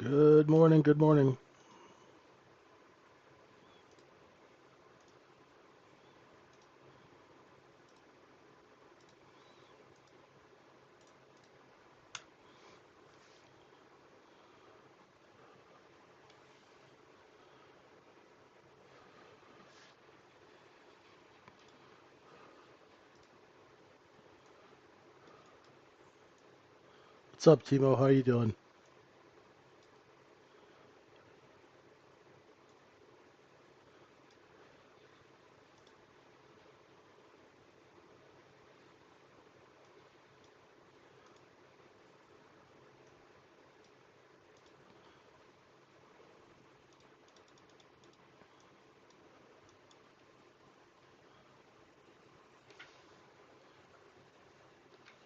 Good morning, good morning. What's up, Timo? How you doing?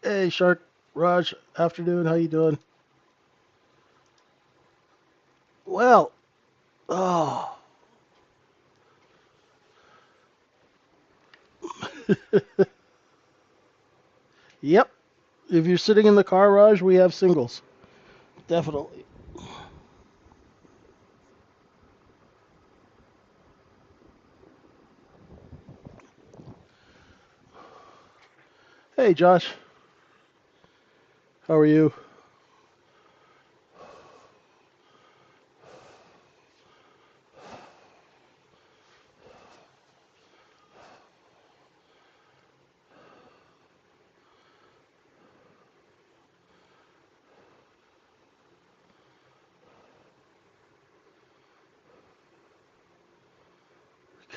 Hey, Shark, Raj, afternoon. How you doing? Well, oh, yep. If you're sitting in the car, Raj, we have singles. Definitely. Hey, Josh, how are you?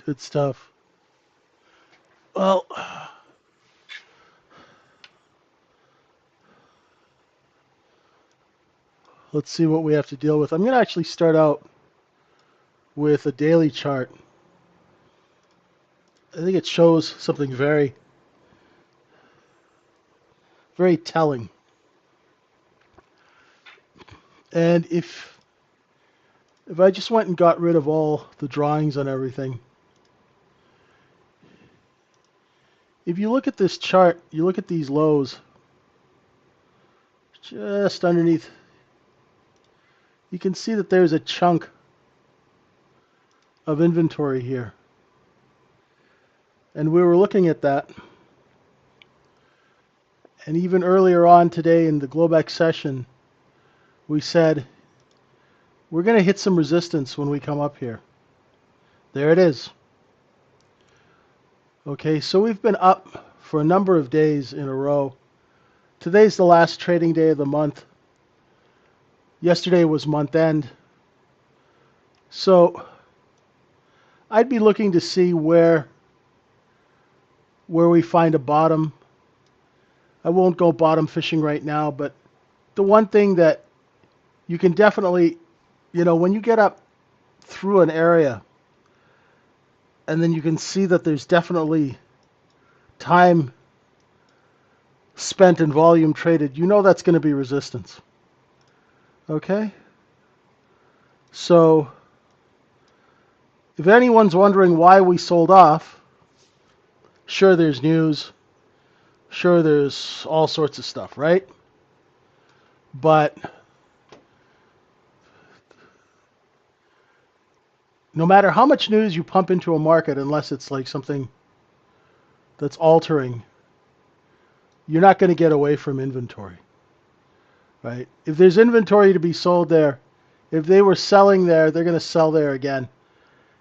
Good stuff. Well, let's see what we have to deal with. I'm going to actually start out with a daily chart. I think it shows something very, very telling. And if I just went and got rid of all the drawings on everything, if you look at this chart, you look at these lows just underneath, you can see that there's a chunk of inventory here. And we were looking at that. And even earlier on today in the Globex session, we said we're going to hit some resistance when we come up here. There it is. Okay, so we've been up for a number of days in a row. Today's the last trading day of the month. Yesterday was month end. So I'd be looking to see where we find a bottom. I won't go bottom fishing right now, but the one thing that you can definitely, when you get up through an area and then you can see that there's definitely time spent in volume traded, you know that's going to be resistance. Okay? So if anyone's wondering why we sold off, sure there's news, sure there's all sorts of stuff, right? But no matter how much news you pump into a market, unless it's like something that's altering, you're not going to get away from inventory, right? If there's inventory to be sold there, if they were selling there, they're going to sell there again.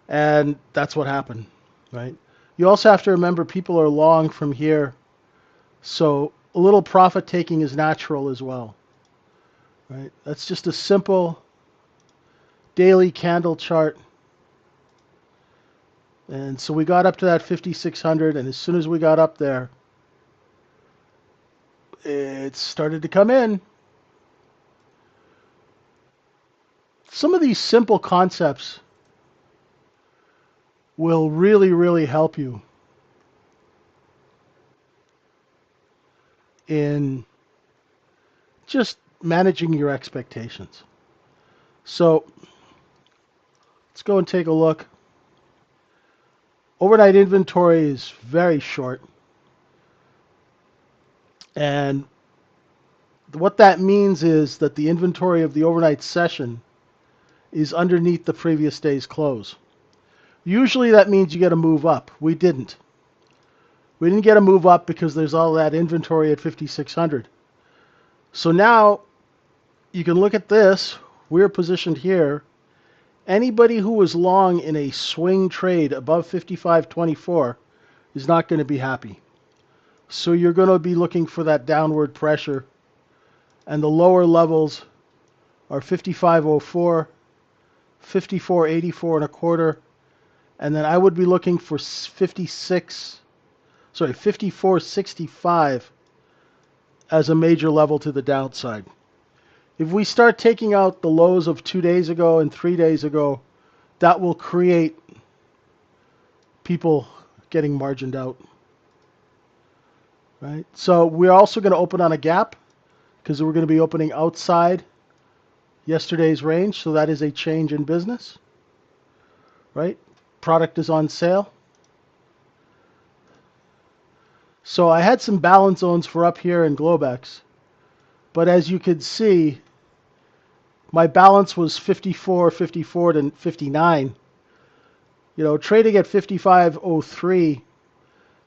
And that's what happened, right? You also have to remember people are long from here, so a little profit taking is natural as well, right? That's just a simple daily candle chart. And so we got up to that 5,600, and as soon as we got up there, it started to come in. Some of these simple concepts will really, really help you in just managing your expectations. So let's go and take a look. Overnight inventory is very short. And what that means is that the inventory of the overnight session is underneath the previous day's close. Usually that means you get a move up. We didn't. We didn't get a move up because there's all that inventory at 5,600. So now you can look at this. We're positioned here. Anybody who was long in a swing trade above 55.24 is not going to be happy. So you're going to be looking for that downward pressure. And the lower levels are 55.04, 54.84 and a quarter. And then I would be looking for 54.65 as a major level to the downside. If we start taking out the lows of 2 days ago and 3 days ago, that will create people getting margined out. Right? So we're also going to open on a gap because we're going to be opening outside yesterday's range. So that is a change in business. Right? Product is on sale. So I had some balance zones for up here in Globex. But as you can see, my balance was 54 to 59. You know, trading at 55.03,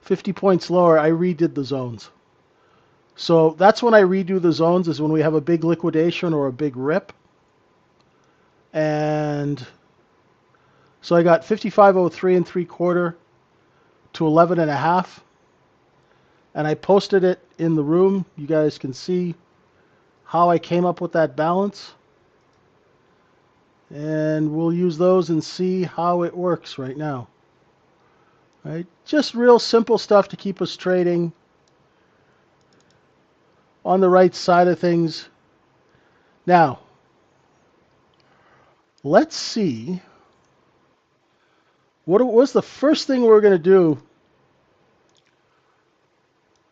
50 points lower, I redid the zones. So that's when I redo the zones, is when we have a big liquidation or a big rip. And so I got 55.03 and 3/4 to 11.5. And I posted it in the room. You guys can see how I came up with that balance. And we'll use those and see how it works right now. Right? Just real simple stuff to keep us trading on the right side of things. Now, let's see. What was the first thing we're going to do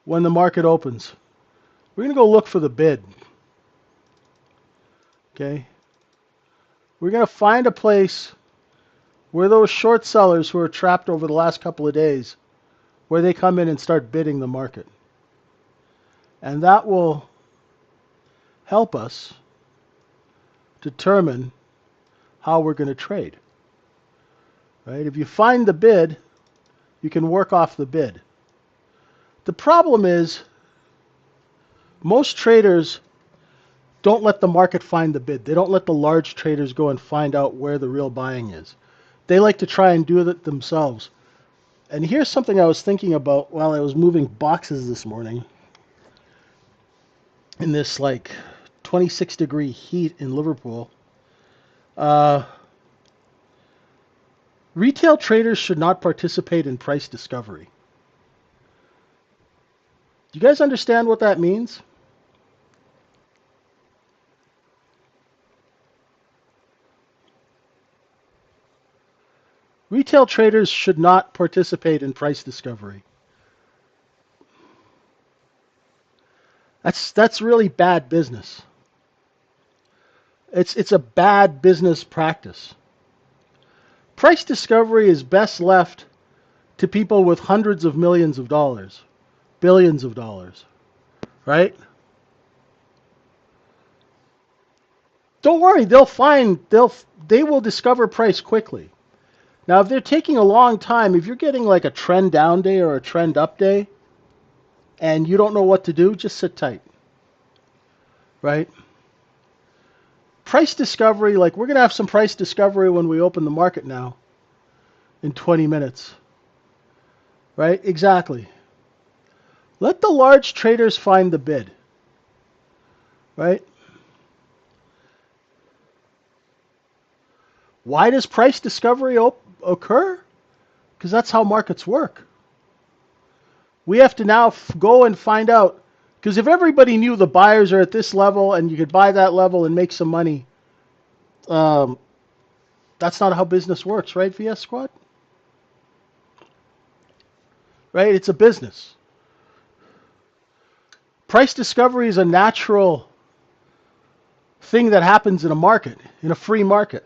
when the market opens? We're going to go look for the bid. Okay? We're going to find a place where those short sellers who are trapped over the last couple of days, where they come in and start bidding the market. And that will help us determine how we're going to trade. Right? If you find the bid, you can work off the bid. The problem is most traders don't let the market find the bid. They don't let the large traders go and find out where the real buying is. They like to try and do it themselves. And here's something I was thinking about while I was moving boxes this morning in this like 26-degree heat in Liverpool. Retail traders should not participate in price discovery. Do you guys understand what that means? Retail traders should not participate in price discovery. That's really bad business. It's a bad business practice. Price discovery is best left to people with hundreds of millions of dollars, billions of dollars, right? Don't worry, they will discover price quickly. Now, if they're taking a long time, if you're getting like a trend down day or a trend up day, and you don't know what to do, just sit tight, right? Price discovery, like we're going to have some price discovery when we open the market now in 20 minutes, right? Exactly. Let the large traders find the bid, right? Why does price discovery occur? Because that's how markets work. We have to now go and find out. Because if everybody knew the buyers are at this level and you could buy that level and make some money, that's not how business works, right, VS Squad? Right? It's a business. Price discovery is a natural thing that happens in a market, in a free market.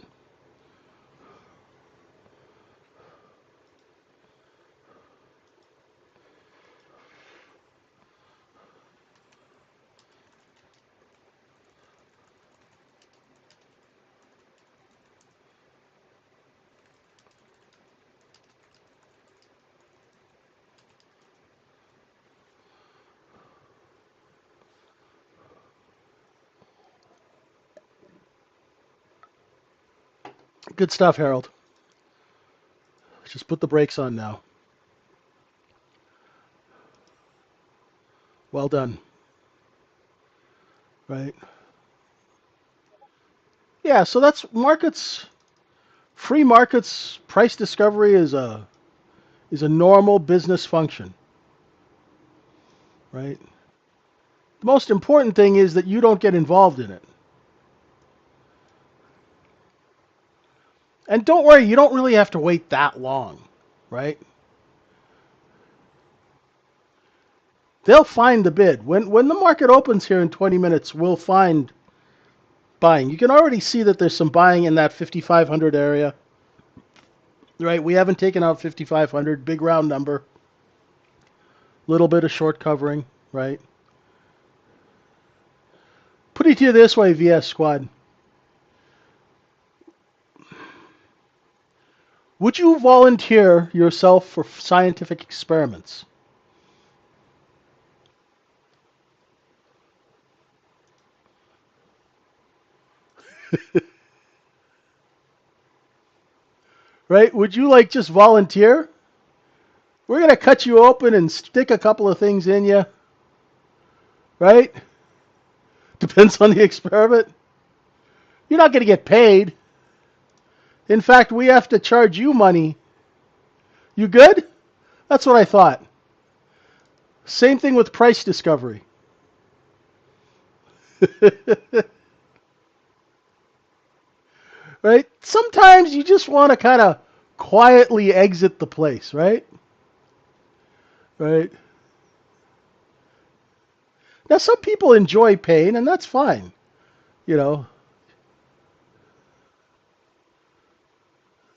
Good stuff, Harold. Just put the brakes on now. Well done. Right. Yeah, so that's markets. Free markets price discovery is a normal business function, right? The most important thing is that you don't get involved in it. And don't worry, you don't really have to wait that long, right? They'll find the bid. When the market opens here in 20 minutes, we'll find buying. You can already see that there's some buying in that 5500 area. Right? We haven't taken out 5500, big round number. Little bit of short covering, right? Put it to you this way, VS Squad. Would you volunteer yourself for scientific experiments? Right? Would you like just volunteer? We're going to cut you open and stick a couple of things in you, right? Depends on the experiment. You're not going to get paid. In fact, we have to charge you money. You good? That's what I thought. Same thing with price discovery. Right? Sometimes you just want to kind of quietly exit the place, right? Right? Now, some people enjoy pain, and that's fine. You know,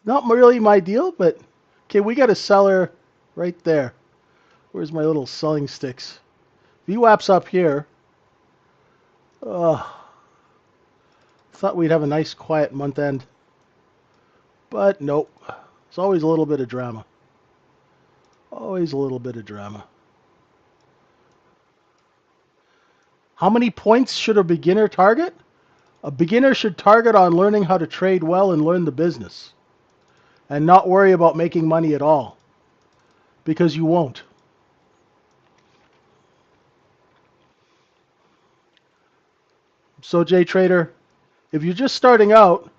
not really my deal, but okay, we got a seller right there. Where's my little selling sticks? VWAP's up here. Thought we'd have a nice quiet month end, but nope. It's always a little bit of drama. Always a little bit of drama. How many points should a beginner target? A beginner should target on learning how to trade well and learn the business and not worry about making money at all because you won't. So, Jay Trader, if you're just starting out,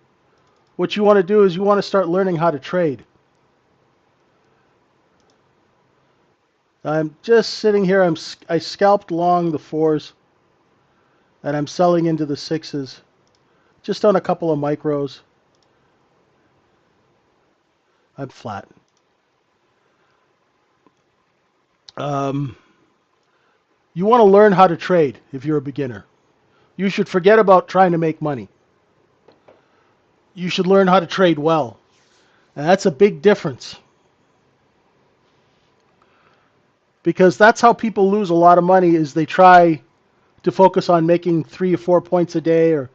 what you want to do is you want to start learning how to trade. I'm just sitting here. I scalped long the fours, and I'm selling into the sixes, just on a couple of micros. I'm flat. Um, you want to learn how to trade if you're a beginner. You should forget about trying to make money. You should learn how to trade well, and that's a big difference. Because that's how people lose a lot of money is they try to focus on making 3 or 4 points a day or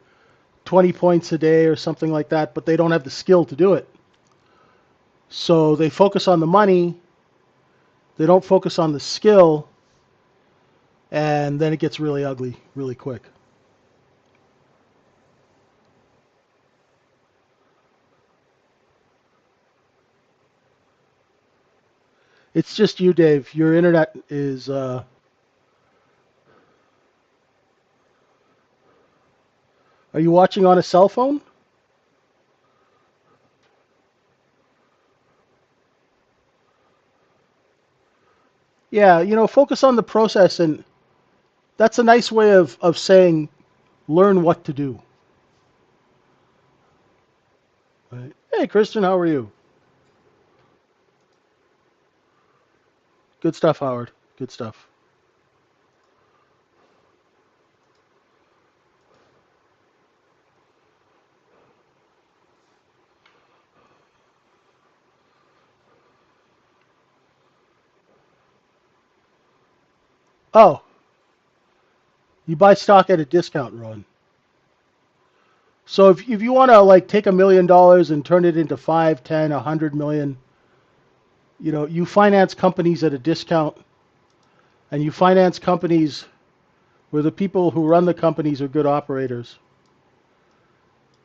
20 points a day or something like that, but they don't have the skill to do it. So they focus on the money, they don't focus on the skill, and then it gets really ugly really quick. It's just you, Dave. Your internet is are you watching on a cell phone? Yeah, focus on the process, and that's a nice way of saying learn what to do. Right? Hey, Christian, how are you? Good stuff, Howard. Good stuff. Oh, you buy stock at a discount, Ron. So if you want to like take $1 million and turn it into 5, 10, 100 million, you finance companies at a discount, and you finance companies where the people who run the companies are good operators.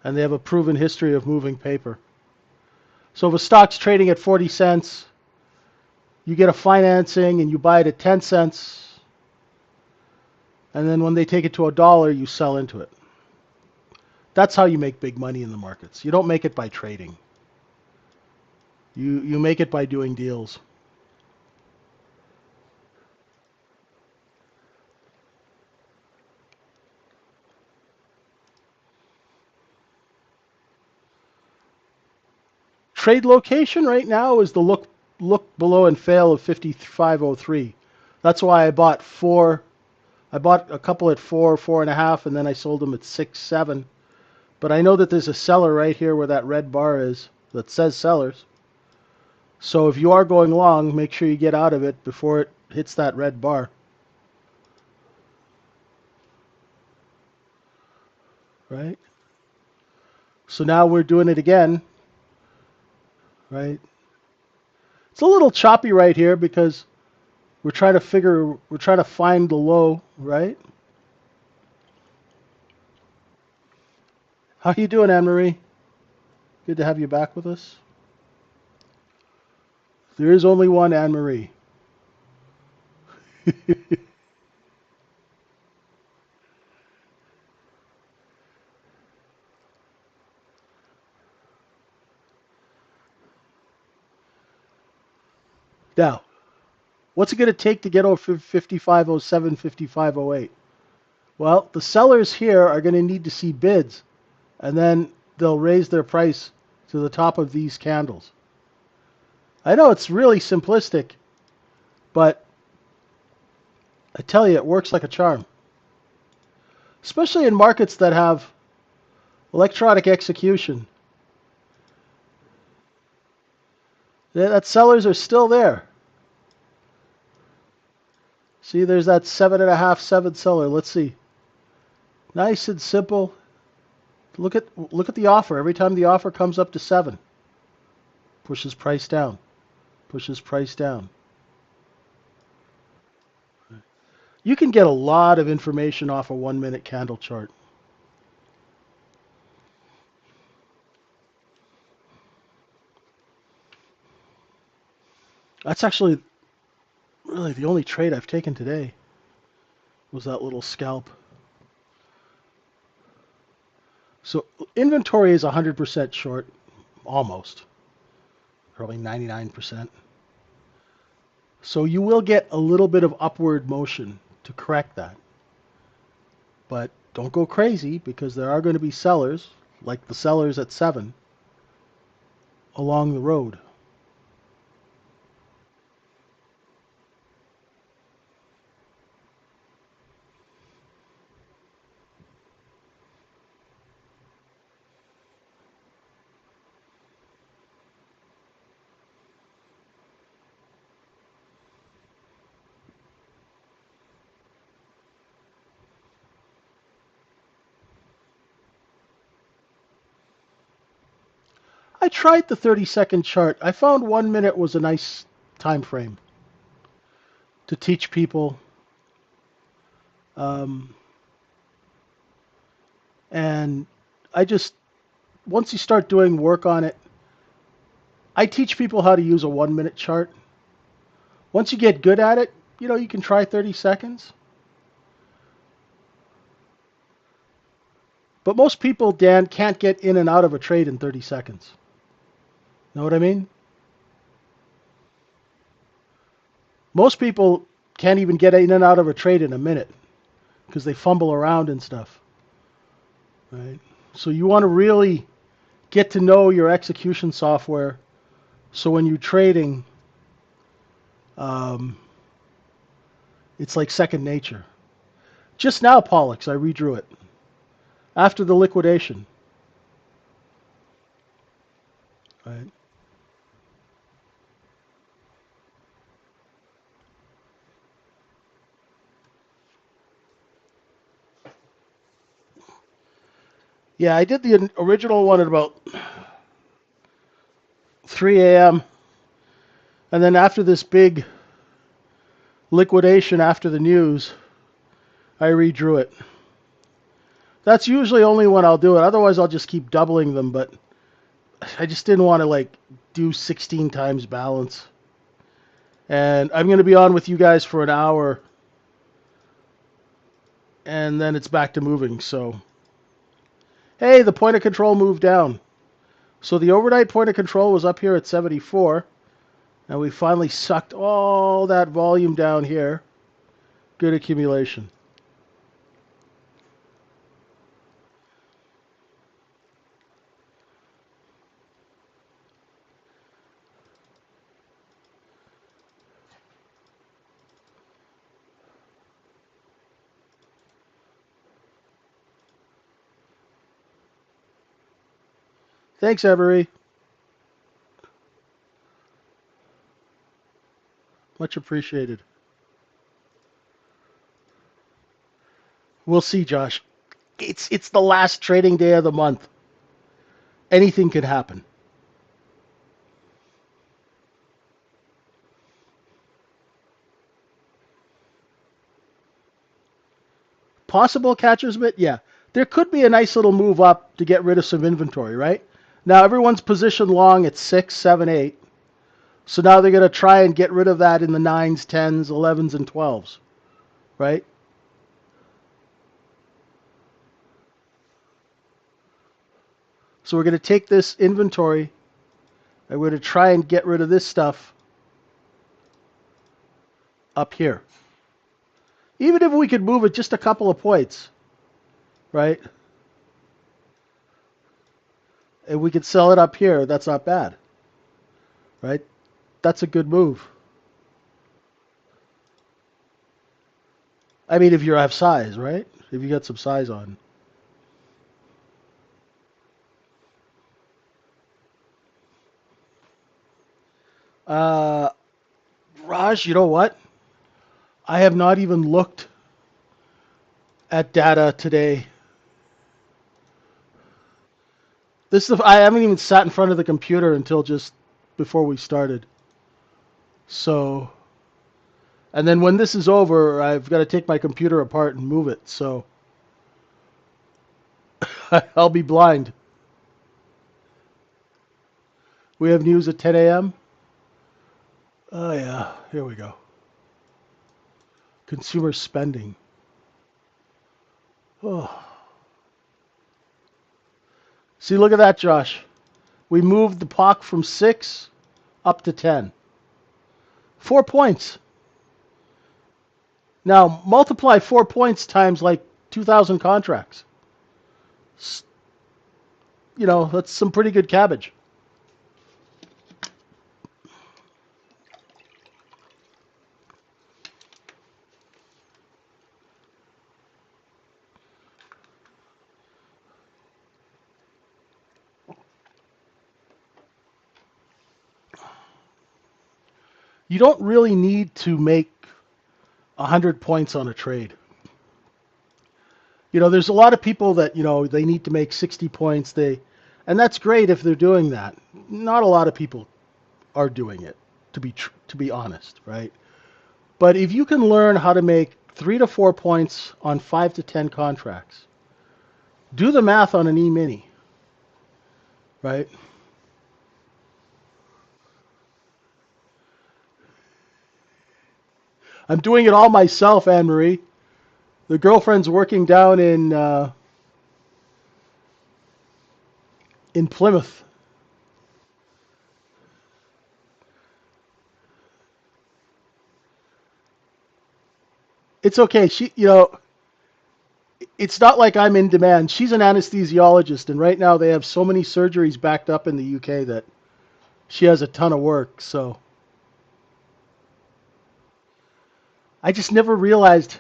and they have a proven history of moving paper. So if a stock's trading at 40 cents, you get a financing and you buy it at 10 cents, and then when they take it to $1, you sell into it. That's how you make big money in the markets. You don't make it by trading. You make it by doing deals. Trade location right now is the look below and fail of 5503. That's why I bought four. I bought a couple at 4.5, and then I sold them at 6.7. But I know that there's a seller right here where that red bar is that says sellers. So if you are going long, make sure you get out of it before it hits that red bar. Right? So now we're doing it again. Right? It's a little choppy right here because we're trying to find the low, right? How you doing, Anne Marie? Good to have you back with us. There is only one Anne Marie. Now, what's it going to take to get over 5507, 5508? Well, the sellers here are going to need to see bids, and then they'll raise their price to the top of these candles. I know it's really simplistic, but I tell you, it works like a charm. Especially in markets that have electronic execution. That sellers are still there. See, there's that 7.5, 7 seller. Let's see. Nice and simple. Look at the offer. Every time the offer comes up to 7, pushes price down. Pushes price down. You can get a lot of information off a 1-minute candle chart. That's actually really the only trade I've taken today was that little scalp. So inventory is 100% short, almost, probably 99%. So you will get a little bit of upward motion to correct that. But don't go crazy because there are going to be sellers, like the sellers at 7, along the road. I tried the 30-second chart. I found 1 minute was a nice time frame to teach people. Um, and I just, once you start doing work on it, I teach people how to use a 1 minute chart. Once you get good at it, you can try 30 seconds. But most people, Dan, can't get in and out of a trade in 30 seconds. Know what I mean? Most people can't even get in and out of a trade in a minute because they fumble around and stuff. Right? So you want to really get to know your execution software so when you're trading, um, it's like second nature. Just now, Pollux, I redrew it. After the liquidation. Right? Yeah, I did the original one at about 3 a.m. And then after this big liquidation after the news, I redrew it. That's usually only when I'll do it. Otherwise, I'll just keep doubling them. But I just didn't want to like do 16 times balance. And I'm going to be on with you guys for an hour, and then it's back to moving. So, hey, the point of control moved down. So the overnight point of control was up here at 74, and we finally sucked all that volume down here. Good accumulation. Thanks, Every. Much appreciated. We'll see, Josh. It's the last trading day of the month. Anything could happen. Possible catcher's mitt? Yeah. There could be a nice little move up to get rid of some inventory, right? Now everyone's positioned long at 6, 7, 8. So now they're going to try and get rid of that in the 9s, 10s, 11s, and 12s, right? So we're going to take this inventory and we're going to try and get rid of this stuff up here. Even if we could move it just a couple of points, right? And we could sell it up here, that's not bad, right? That's a good move. I mean, if you have size, right? If you got some size on. Uh, Raj, you know what? I have not even looked at data today. I haven't even sat in front of the computer until just before we started. So, and then when this is over, I've got to take my computer apart and move it. So, I'll be blind. We have news at 10 a.m. Oh yeah, here we go. Consumer spending. Oh, see, look at that, Josh. We moved the POC from 6 up to 10. 4 points. Now multiply 4 points times like 2,000 contracts. You know, that's some pretty good cabbage. You don't really need to make 100 points on a trade. You know, there's a lot of people that, you know, they need to make 60 points. And that's great if they're doing that. Not a lot of people are doing it, to be honest, right? But if you can learn how to make 3 to 4 points on 5 to 10 contracts, do the math on an E-mini, right? I'm doing it all myself, Anne Marie. The girlfriend's working down in Plymouth. It's okay. It's not like I'm in demand. She's an anesthesiologist, and right now they have so many surgeries backed up in the UK that she has a ton of work. So I just never realized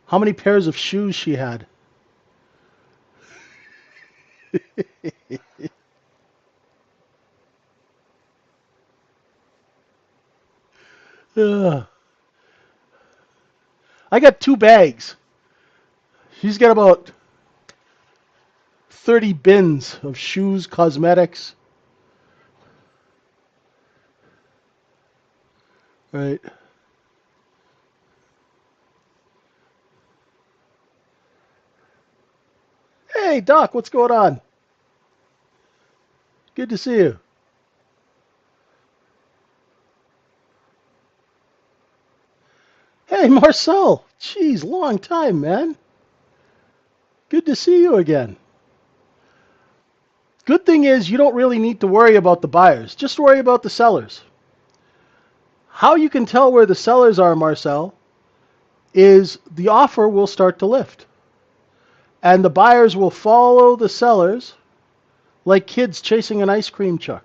how many pairs of shoes she had. Ugh. I got 2 bags. She's got about 30 bins of shoes, cosmetics. Right. Hey, Doc, what's going on? Good to see you. Hey, Marcel. Jeez, long time, man. Good to see you again. Good thing is you don't really need to worry about the buyers. Just worry about the sellers. How you can tell where the sellers are, Marcel, is the offer will start to lift. And the buyers will follow the sellers like kids chasing an ice cream truck,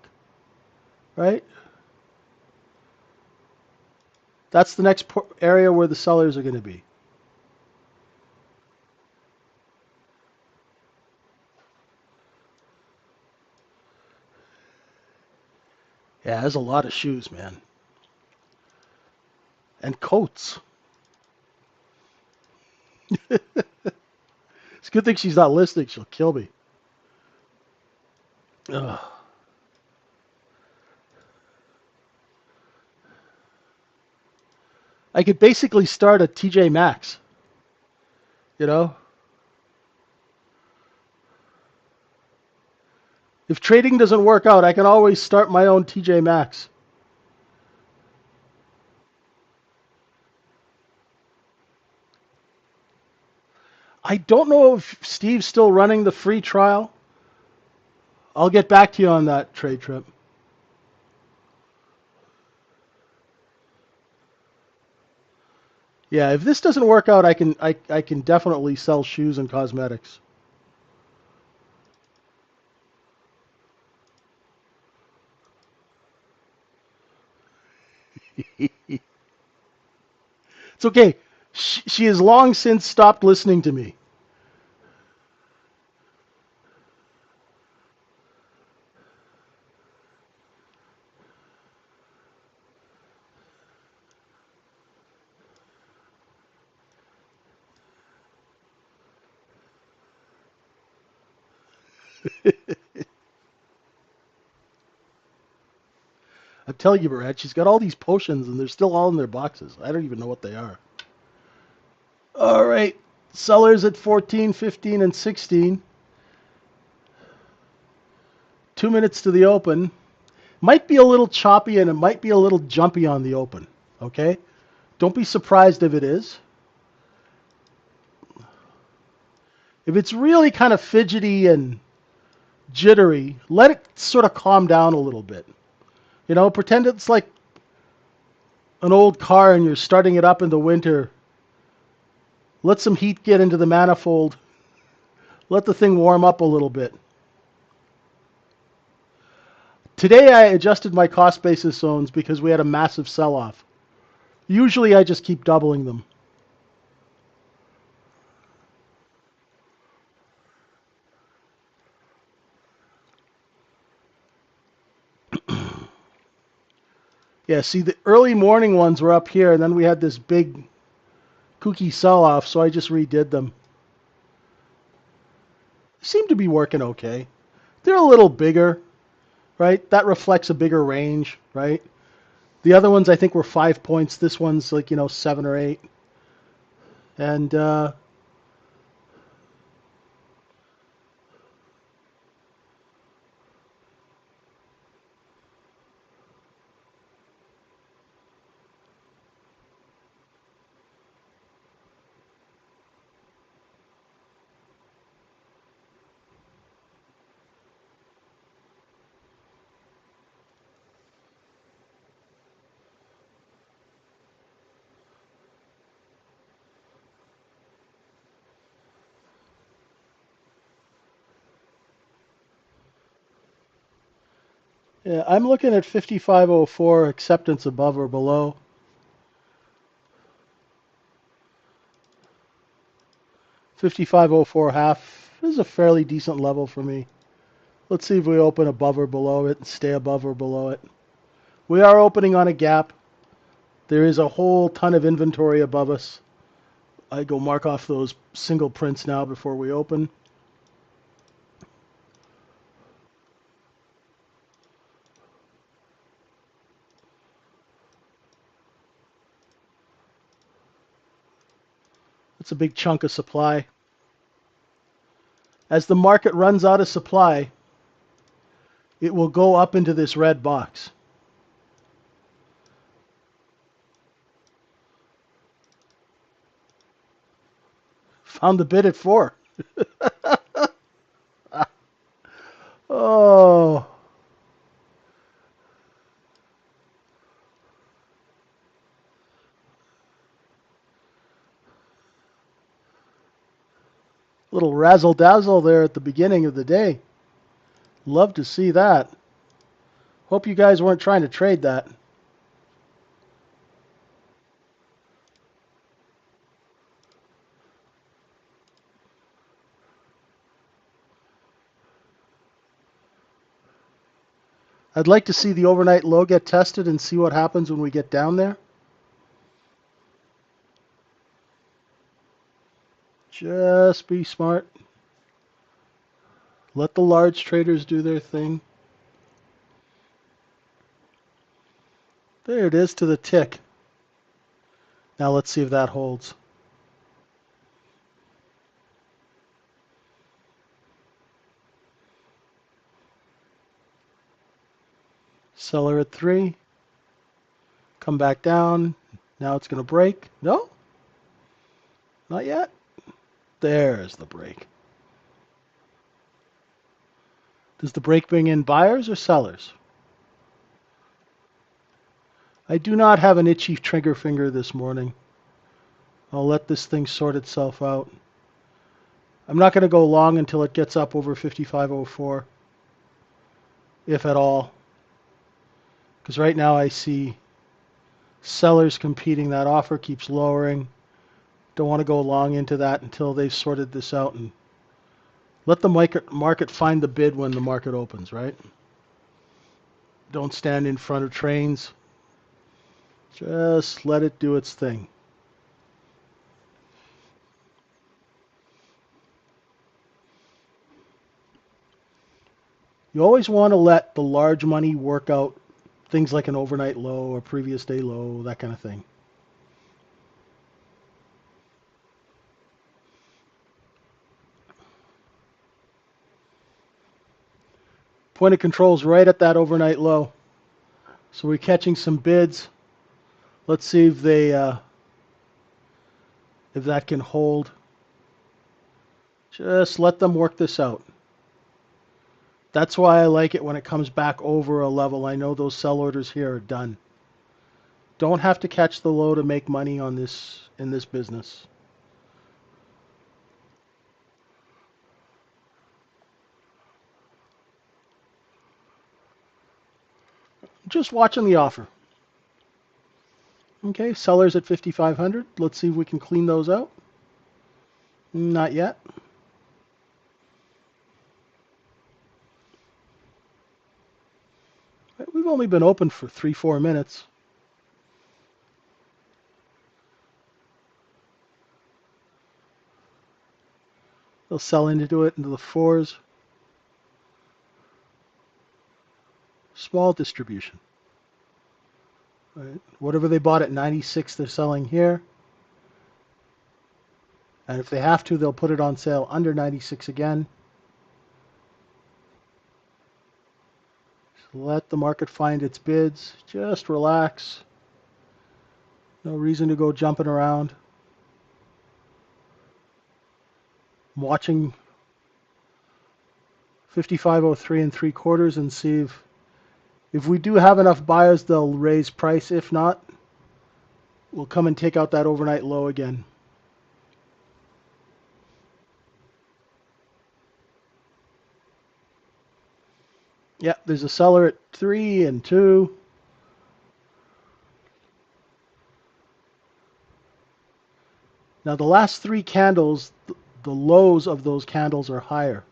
right? That's the next area where the sellers are going to be. Yeah, there's a lot of shoes, man. And coats. It's a good thing she's not listening. She'll kill me. Ugh. I could basically start a TJ Maxx, you know? If trading doesn't work out, I can always start my own TJ Maxx. I don't know if Steve's still running the free trial. I'll get back to you on that trade trip. Yeah, if this doesn't work out, I can definitely sell shoes and cosmetics. It's okay. She has long since stopped listening to me. I'm telling you, Brad, she's got all these potions and they're still all in their boxes. I don't even know what they are. All right. Sellers at 14, 15, and 16. 2 minutes to the open. Might be a little choppy and it might be a little jumpy on the open. Okay? Don't be surprised if it is. If it's really kind of fidgety and jittery, let it sort of calm down a little bit. You know, pretend it's like an old car and you're starting it up in the winter. Let some heat get into the manifold. Let the thing warm up a little bit. Today I adjusted my cost basis zones because we had a massive sell-off. Usually I just keep doubling them. Yeah, see, the early morning ones were up here, and then we had this big kooky sell-off, so I just redid them. Seem to be working okay. They're a little bigger, right? That reflects a bigger range, right? The other ones I think were 5 points. This one's like, 7 or 8. And yeah, I'm looking at 5504 acceptance above or below. 5504 half is a fairly decent level for me. Let's see if we open above or below it and stay above or below it. We are opening on a gap. There is a whole ton of inventory above us. I go mark off those single prints now before we open. It's a big chunk of supply. As the market runs out of supply, it will go up into this red box. Found the bid at 4. Oh, little razzle dazzle there at the beginning of the day. Love to see that. Hope you guys weren't trying to trade that. I'd like to see the overnight low get tested and see what happens when we get down there. Just be smart. Let the large traders do their thing. There it is to the tick. Now let's see if that holds. Seller at 3. Come back down. Now it's going to break. No? Not yet. There's the break. Does the break bring in buyers or sellers? I do not have an itchy trigger finger this morning. I'll let this thing sort itself out. I'm not going to go long until it gets up over 55.04, if at all. Because right now I see sellers competing. That offer keeps lowering. Don't want to go long into that until they've sorted this out and let the market find the bid when the market opens, right? Don't stand in front of trains. Just let it do its thing. You always want to let the large money work out things like an overnight low or previous day low, that kind of thing. Point of control is right at that overnight low. So we're catching some bids. Let's see if that can hold. Just let them work this out. That's why I like it when it comes back over a level. I know those sell orders here are done. Don't have to catch the low to make money on this in this business. Just watching the offer. Okay, sellers at 5,500. Let's see if we can clean those out. Not yet. We've only been open for 3-4 minutes. They'll sell into it into the 4s. Small distribution. Right. Whatever they bought at 96, they're selling here. And if they have to, they'll put it on sale under 96 again. Just let the market find its bids. Just relax. No reason to go jumping around. I'm watching 55.03 3/4 and see if we do have enough buyers, they'll raise price. If not, we'll come and take out that overnight low again. Yeah, there's a seller at 3 and 2. Now the last 3 candles, the lows of those candles are higher.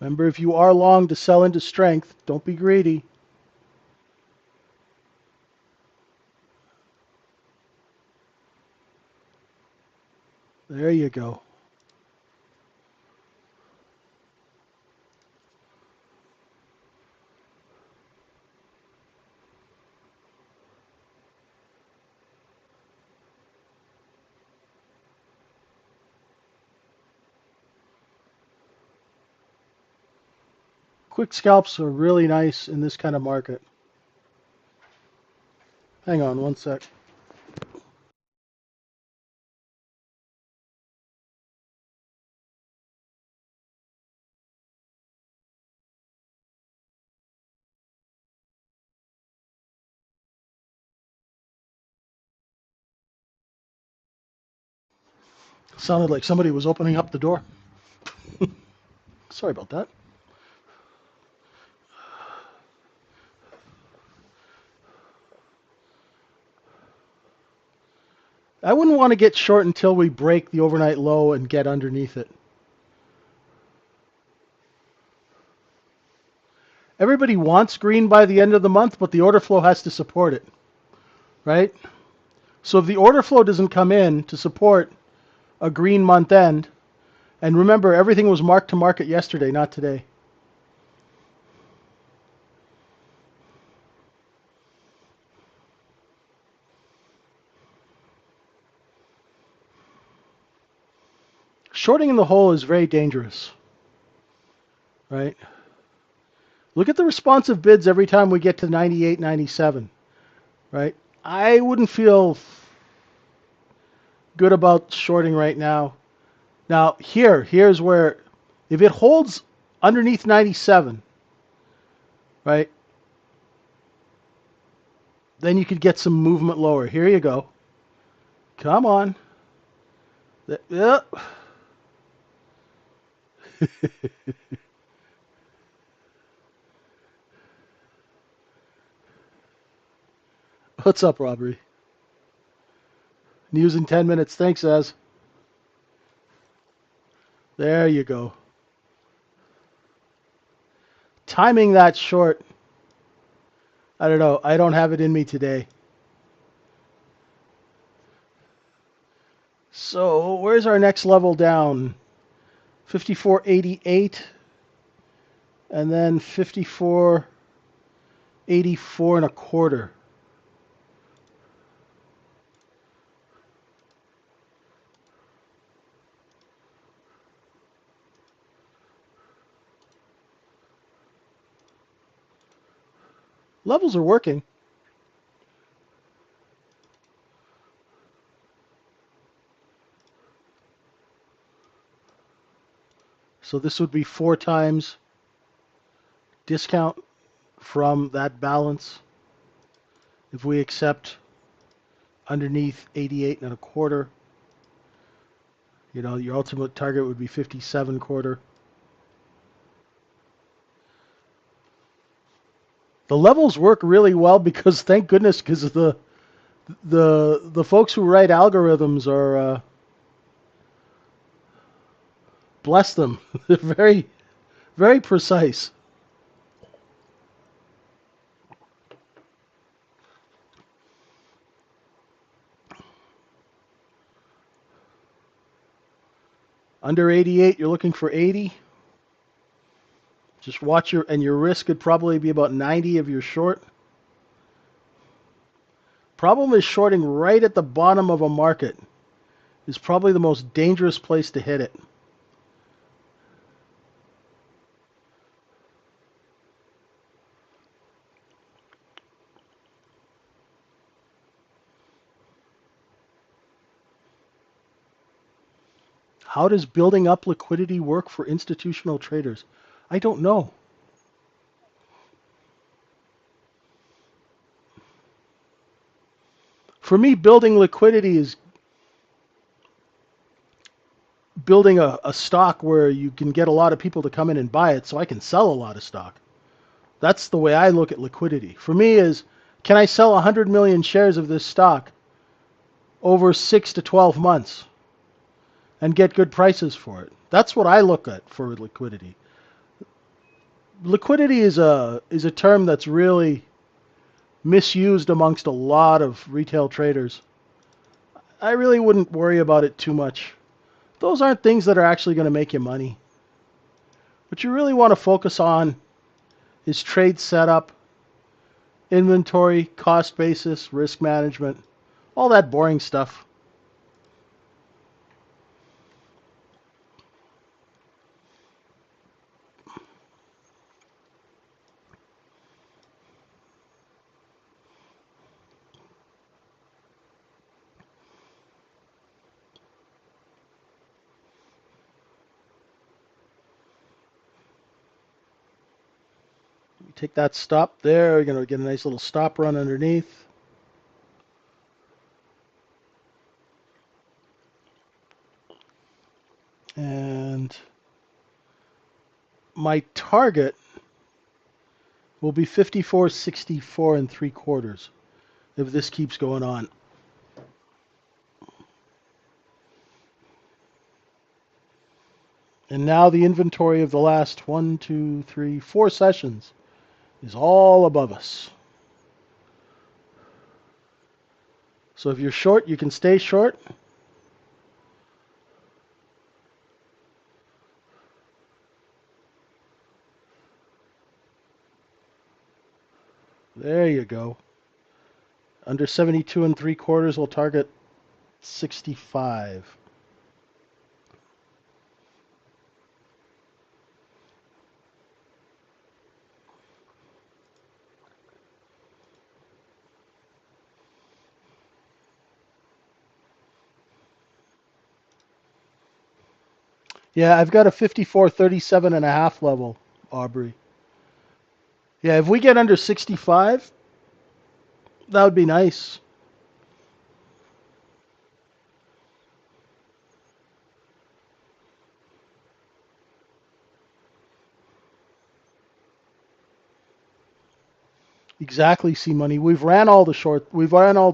Remember, if you are long to sell into strength, don't be greedy. There you go. Quick scalps are really nice in this kind of market. Hang on one sec. Sounded like somebody was opening up the door. Sorry about that. I wouldn't want to get short until we break the overnight low and get underneath it. Everybody wants green by the end of the month, but the order flow has to support it, right? So if the order flow doesn't come in to support a green month end, and remember, everything was marked to market yesterday, not today. Shorting in the hole is very dangerous, right? Look at the responsive bids every time we get to 98, 97, right? I wouldn't feel good about shorting right now. Now, here's where, if it holds underneath 97, right, then you could get some movement lower. Here you go. Come on. Yep. What's up, Robbery? News in 10 minutes. Thanks, Az. There you go. Timing that short, I don't know. I don't have it in me today. So where's our next level down? 54.88 and then 54.84 and a quarter. Levels are working. So this would be 4 times discount from that balance if we accept underneath 88 and a quarter. You know, your ultimate target would be 57 quarter. The levels work really well because, thank goodness, because of the folks who write algorithms are bless them. They're very, very precise. Under 88, you're looking for 80. Just watch your risk could probably be about 90 if you're short. Problem is shorting right at the bottom of a market is probably the most dangerous place to hit it. How does building up liquidity work for institutional traders? I don't know. For me, building liquidity is building a stock where you can get a lot of people to come in and buy it so I can sell a lot of stock. That's the way I look at liquidity. For me is, can I sell 100 million shares of this stock over 6 to 12 months and get good prices for it? That's what I look at for liquidity. Liquidity is a term that's really misused amongst a lot of retail traders. I really wouldn't worry about it too much. Those aren't things that are actually going to make you money. What you really want to focus on is trade setup, inventory, cost basis, risk management, all that boring stuff. You take that stop there, you're going to get a nice little stop run underneath. And my target will be 54.64 and 3/4 if this keeps going on. And now the inventory of the last 1, 2, 3, 4 sessions is all above us. So if you're short, you can stay short. There you go. Under 72 and 3/4, we'll target 65. Yeah, I've got a 54.37.5 level, Aubrey. Yeah, if we get under 65, that would be nice. Exactly, C Money. We've ran all the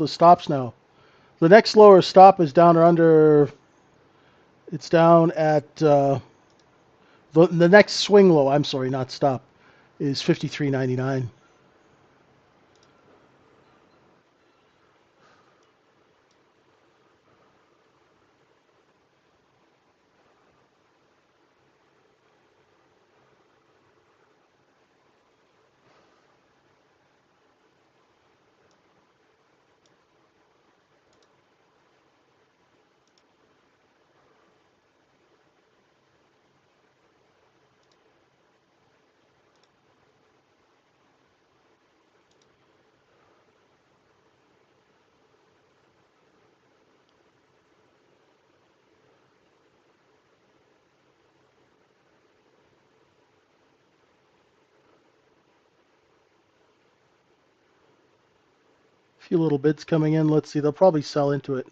stops now. The next lower stop is down or under. It's down at the next swing low. I'm sorry, not stop. Is 53.99. A few little bids coming in. Let's see. They'll probably sell into it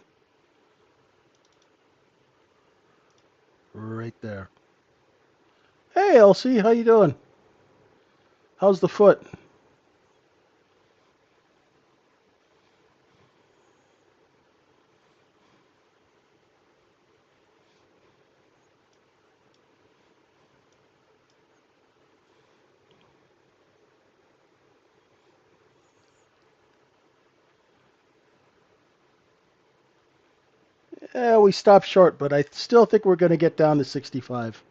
right there. Hey, LC, how you doing? How's the foot? Yeah, we stopped short, but I still think we're going to get down to 65.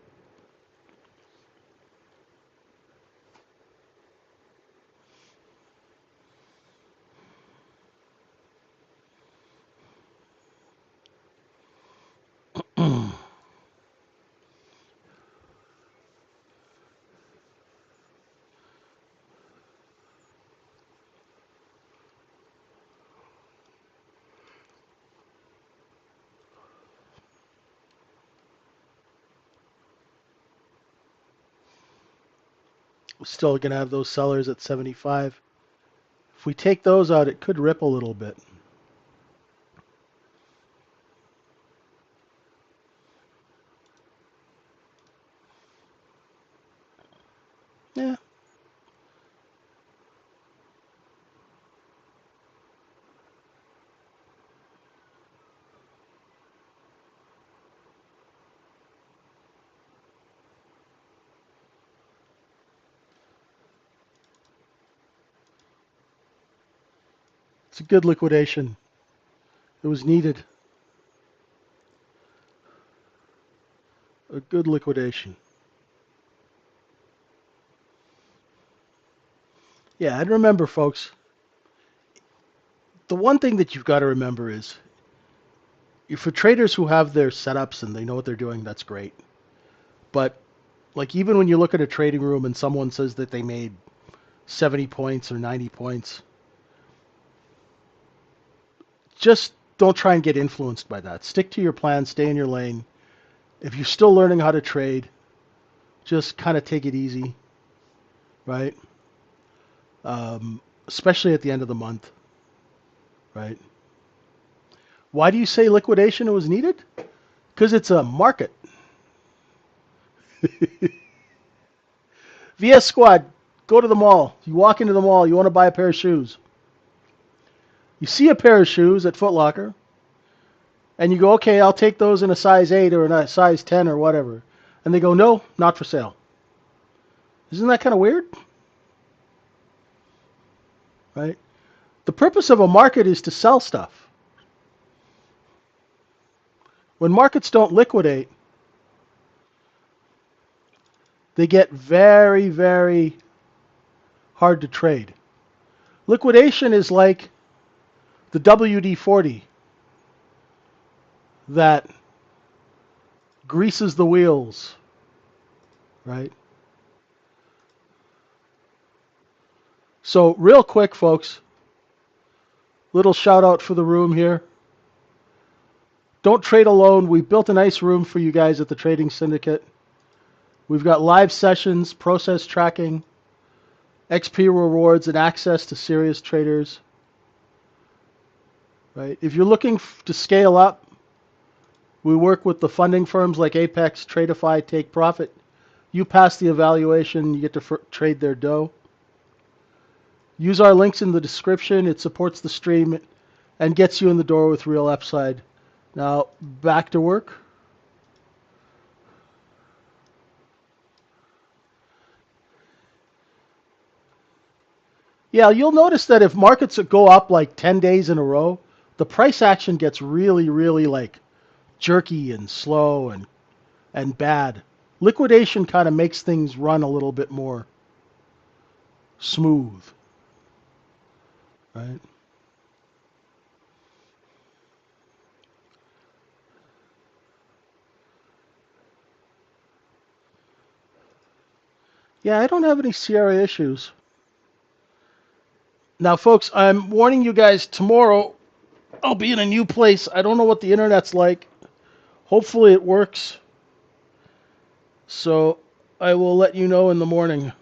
We're still going to have those sellers at 75. If we take those out, it could rip a little bit. Yeah, it's a good liquidation. It was needed. A good liquidation. Yeah, and remember, folks, the one thing that you've got to remember is for traders who have their setups and they know what they're doing, that's great. But like even when you look at a trading room and someone says that they made 70 points or 90 points, just don't try and get influenced by that. Stick to your plan, stay in your lane. If you're still learning how to trade, just kind of take it easy, right? Especially at the end of the month, right? Why do you say liquidation was needed? Because it's a market. VS Squad, go to the mall. You walk into the mall, you want to buy a pair of shoes. You see a pair of shoes at Foot Locker, and you go, okay, I'll take those in a size 8 or a size 10 or whatever. And they go, no, not for sale. Isn't that kind of weird? Right? The purpose of a market is to sell stuff. When markets don't liquidate, they get very, very hard to trade. Liquidation is like the WD-40 that greases the wheels, right? So real quick, folks, little shout out for the room here. Don't trade alone. We've built a nice room for you guys at the Trading Syndicate. We've got live sessions, process tracking, XP rewards, and access to serious traders. Right? If you're looking to scale up, we work with the funding firms like Apex, Tradeify, Take Profit. You pass the evaluation, you get to trade their dough. Use our links in the description. It supports the stream and gets you in the door with real upside. Now, back to work. Yeah, you'll notice that if markets go up like 10 days in a row, the price action gets really, really like jerky and slow and bad. Liquidation kind of makes things run a little bit more smooth, right? Yeah, I don't have any CRA issues. Now, folks, I'm warning you guys tomorrow I'll be in a new place. I don't know what the internet's like. Hopefully it works. So I will let you know in the morning.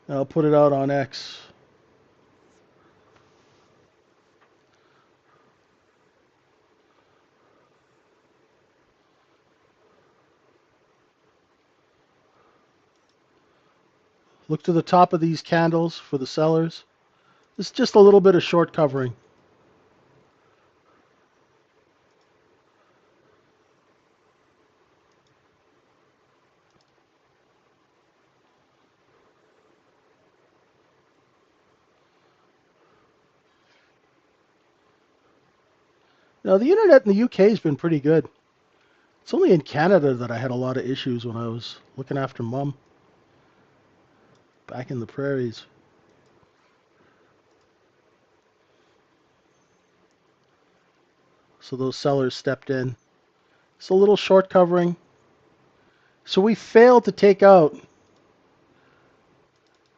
I'll put it out on X. Look to the top of these candles for the sellers. It's just a little bit of short covering. Now, the internet in the UK has been pretty good. It's only in Canada that I had a lot of issues when I was looking after mom back in the prairies. So those sellers stepped in. It's a little short covering. So we failed to take out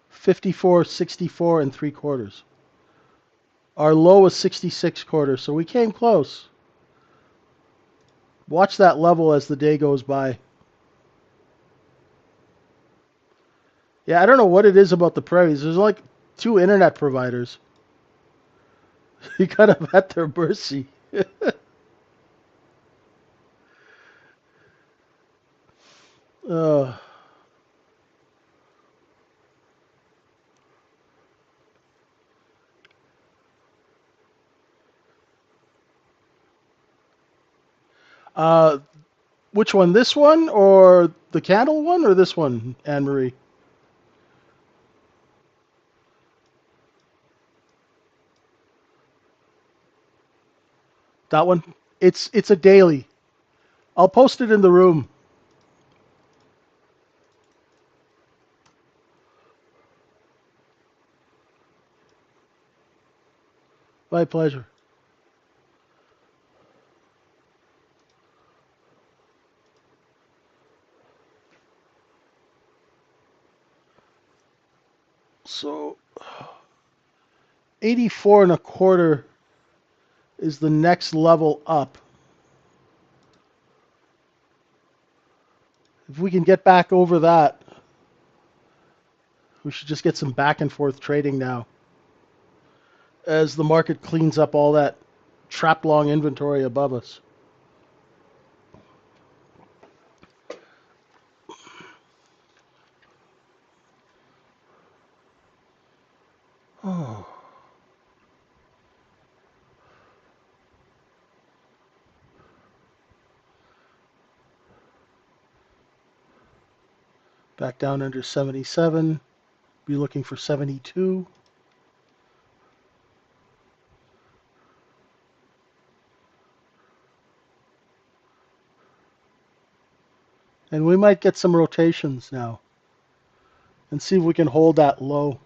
54, 64 and 3/4. Our low was 66 quarters, so we came close. Watch that level as the day goes by. Yeah, I don't know what it is about the prairies. There's like 2 internet providers. You kind of at their mercy. uh, uh, which one? This one or the candle one or this one, Anne Marie? That one? It's a daily. I'll post it in the room. My pleasure. So 84 and a quarter is the next level up. If we can get back over that, we should just get some back and forth trading now as the market cleans up all that trapped long inventory above us. Oh. Back down under 77. Be looking for 72. And we might get some rotations now and see if we can hold that low.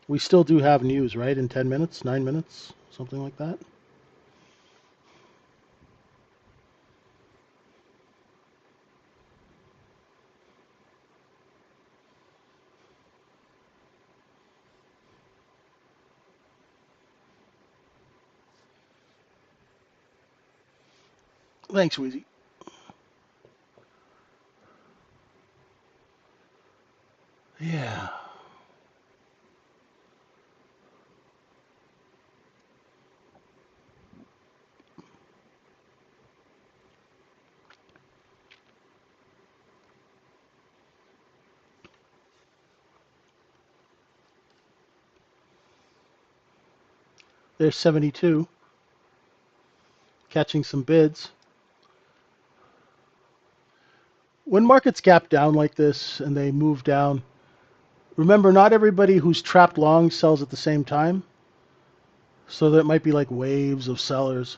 We still do have news, right? In 10 minutes, 9 minutes, something like that. Thanks, Wheezy. Yeah. There's 72. Catching some bids. When markets gap down like this and they move down, remember, not everybody who's trapped long sells at the same time. So there might be like waves of sellers.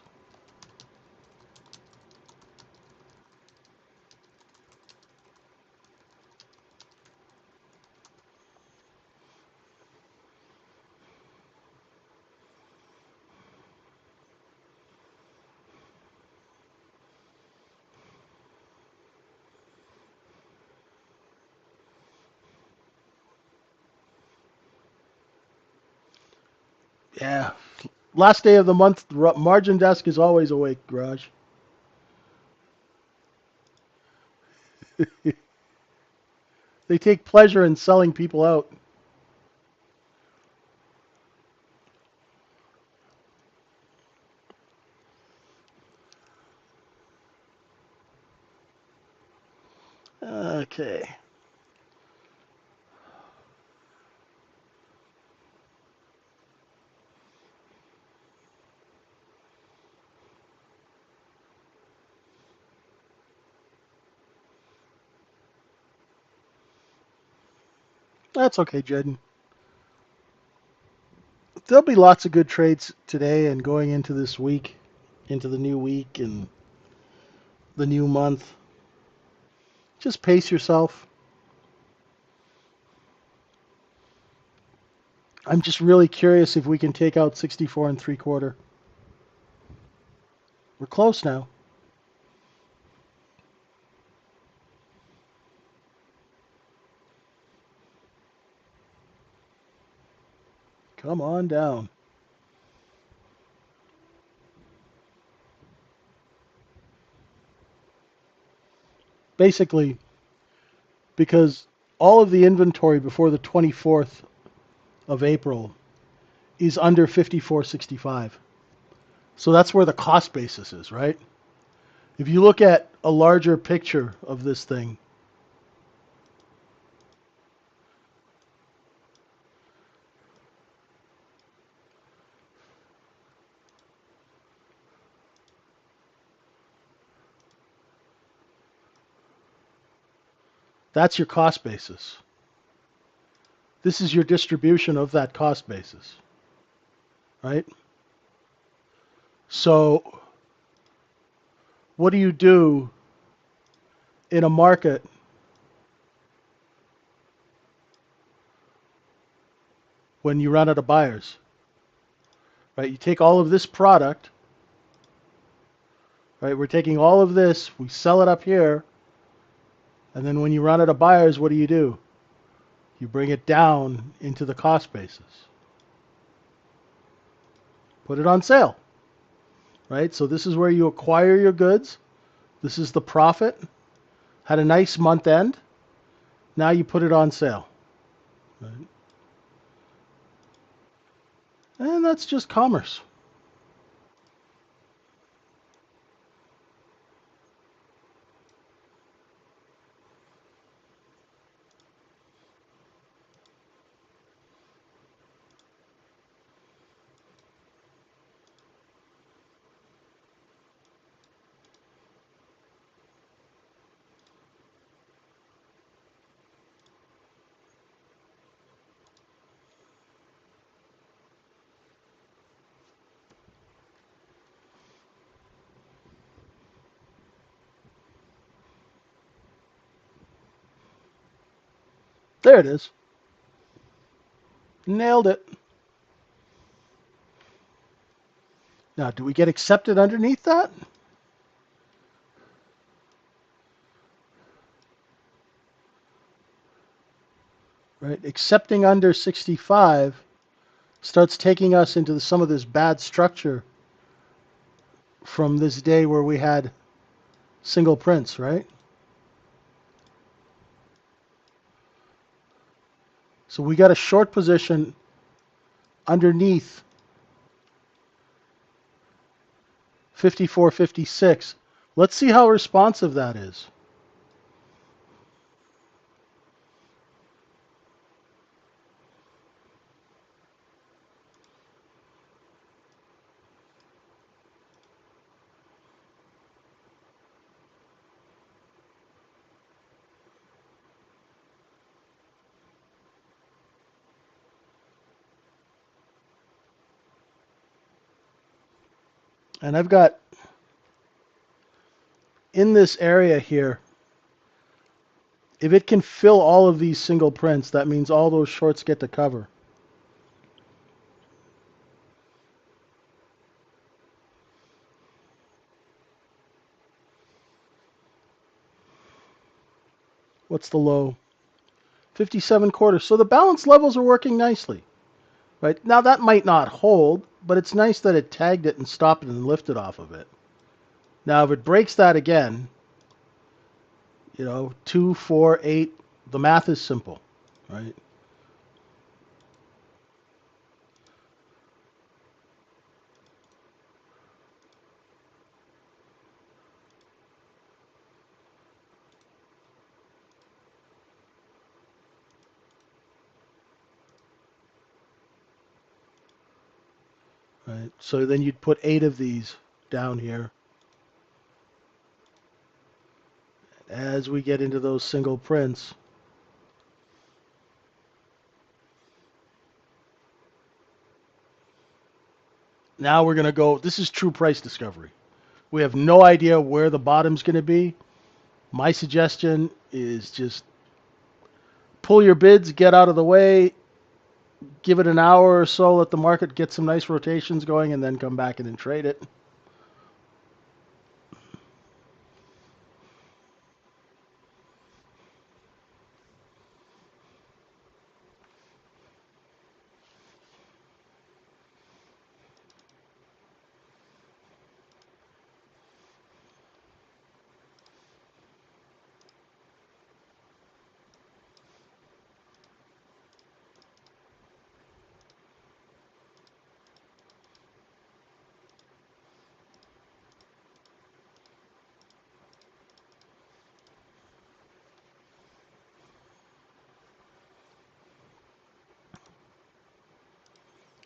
Yeah. Last day of the month, margin desk is always awake, Raj. They take pleasure in selling people out. Okay. That's okay, Jeden. There'll be lots of good trades today and going into this week, into the new week and the new month. Just pace yourself. I'm just really curious if we can take out 64 and 3/4. We're close now. Come on down. Basically, because all of the inventory before the 24th of April is under 54.65. So that's where the cost basis is, right? If you look at a larger picture of this thing, that's your cost basis. This is your distribution of that cost basis, right? So what do you do in a market when you run out of buyers? Right? You take all of this product, right? We're taking all of this, we sell it up here, and then when you run out of buyers, what do? You bring it down into the cost basis. Put it on sale, right? So this is where you acquire your goods. This is the profit. Had a nice month end. Now you put it on sale. Right? And that's just commerce. There it is. Nailed it. Now, do we get accepted underneath that? Right? Accepting under 65 starts taking us into some of this bad structure from this day where we had single prints, right? So we got a short position underneath 54.56. Let's see how responsive that is. And I've got in this area here, if it can fill all of these single prints, that means all those shorts get to cover. What's the low? 57 quarters. So the balance levels are working nicely. Right? Now that might not hold, but it's nice that it tagged it and stopped it and lifted off of it. Now if it breaks that again, 2, 4, 8, the math is simple, right? Right. So then you'd put 8 of these down here as we get into those single prints. Now we're going to go, this is true price discovery. We have no idea where the bottom's going to be. My suggestion is just pull your bids, get out of the way, give it an hour or so, let the market get some nice rotations going, and then come back in and trade it.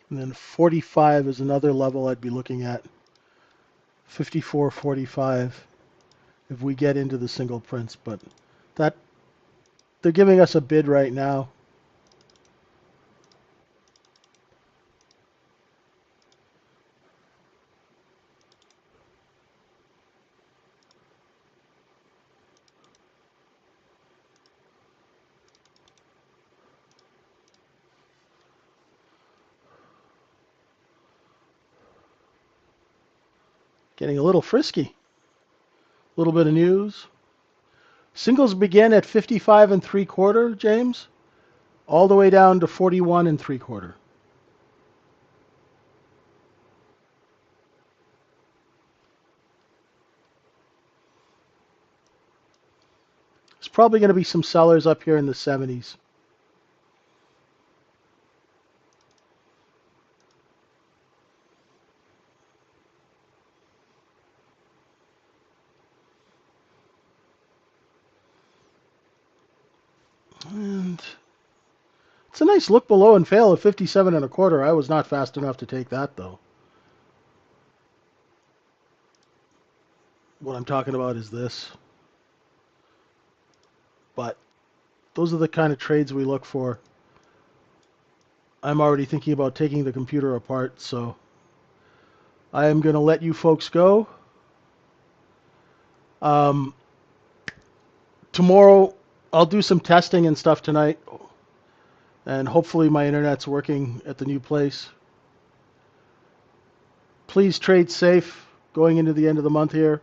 And then 45 is another level I'd be looking at. 54.45 if we get into the single prints, but that they're giving us a bid right now. Getting a little frisky. A little bit of news. Singles begin at 55 and 3/4, James, all the way down to 41 and 3/4. There's probably going to be some sellers up here in the 70s. And it's a nice look below and fail of 57 and a quarter. I was not fast enough to take that, though. What I'm talking about is this. But those are the kind of trades we look for. I'm already thinking about taking the computer apart, so I am going to let you folks go. Um, Tomorrow, I'll do some testing and stuff tonight, and hopefully my internet's working at the new place. Please trade safe going into the end of the month here.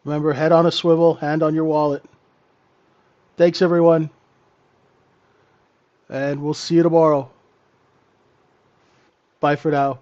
Remember, head on a swivel, hand on your wallet. Thanks, everyone, and we'll see you tomorrow. Bye for now.